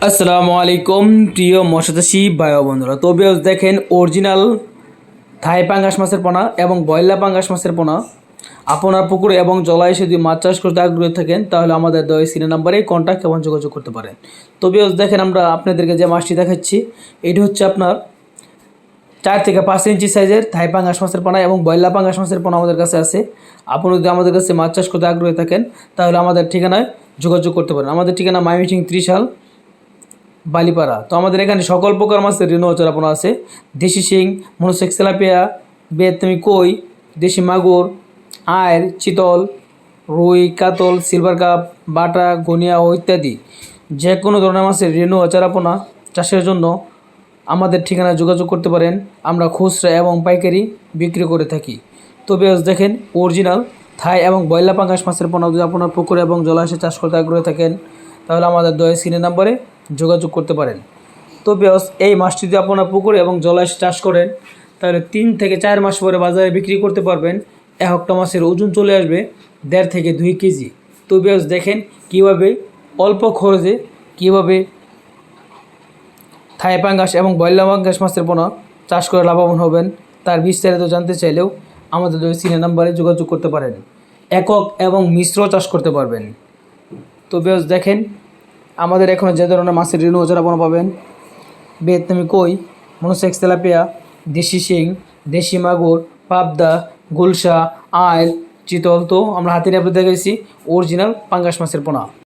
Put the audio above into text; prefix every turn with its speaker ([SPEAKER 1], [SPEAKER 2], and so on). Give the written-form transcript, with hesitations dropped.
[SPEAKER 1] আসসালামু আলাইকুম প্রিয় মৎস্যচাষী ভাই ও বন্ধুরা। তো বেশ দেখেন অরিজিনাল থাই পাঙ্গাস মাছের পোনা এবং বয়লা পাঙ্গাস মাছের পোনা আপনার পুকুরে এবং জলাশয়ে যদি মাছ চাষ করতে আগ্রহী থাকেন তাহলে আমাদের দয়া সিনে নাম্বারে কন্ট্যাক্ট এবং যোগাযোগ করতে পারেন। তো বেশ দেখেন আমরা আপনাদেরকে যে মাছটি দেখাচ্ছি এটি হচ্ছে আপনার 4 থেকে 5 ইঞ্চি সাইজের থাই পাঙ্গাস মাছের পোনা এবং বয়লা পাঙ্গাস মাছের পোনা আমাদের কাছে আছে। আপনি যদি আমাদের কাছে মাছ চাষ করতে আগ্রহী থাকেন তাহলে আমাদের ঠিকানায় যোগাযোগ করতে পারেন। আমাদের ঠিকানা ময়মনসিংহ ত্রিশাল বালিপাড়া। তো আমাদের এখানে সকল প্রকার মাছের ঋণ চারাপোনা আছে। দেশি শিং, মনোসেক্স তেলাপিয়া, ভিয়েতনামি কই, দেশি মাগুর, আয়ের, চিতল, রুই, কাতল, সিলভার কাপ, বাটা, গনিয়া ও ইত্যাদি যে কোনো ধরনের মাছের ঋণ চারাপোনা চাষের জন্য আমাদের ঠিকানায় যোগাযোগ করতে পারেন। আমরা খুচরা এবং পাইকারি বিক্রি করে থাকি। তো বেশ দেখেন অরিজিনাল থাই এবং বয়লা পাঙ্গাস মাছের পোনা যদি আপনার পুকুরে এবং জলাশয়ে চাষ করতে আগ্রহী থাকেন তাহলে আমাদের দয়া স্ক্রিনের নাম্বারে যোগাযোগ করতে পারেন। তো বেশ এই মাছটি যদি আপনার পুকুরে এবং জলাশয়ে চাষ করেন তাহলে 3 থেকে 4 মাস পরে বাজারে বিক্রি করতে পারবেন। একটা মাছের ওজন চলে আসবে 1.5 থেকে 2 কেজি। তো বেশ দেখেন কীভাবে অল্প খরচে কীভাবে থাই পাঙ্গাস এবং বয়লা পাঙ্গাস মাছের পোনা চাষ করে লাভবান হবেন তার বিস্তারিত জানতে চাইলেও আমাদের স্ক্রিনের নাম্বারে যোগাযোগ করতে পারেন। একক এবং মিশ্র চাষ করতে পারবেন। তো বেশ দেখেন আমাদের এখানে যে ধরনের মাছের ঋণ চারাপোনা পাবেন ভিয়েতনামি কই, মনোসেক্স তেলাপিয়া, দেশি শিং, দেশি মাগুর, পাবদা, গুলশা, আইল, চিতল। তো আমরা হাতে নিয়ে দেখেছি অরিজিনাল পাঙ্গাস মাছের পোনা।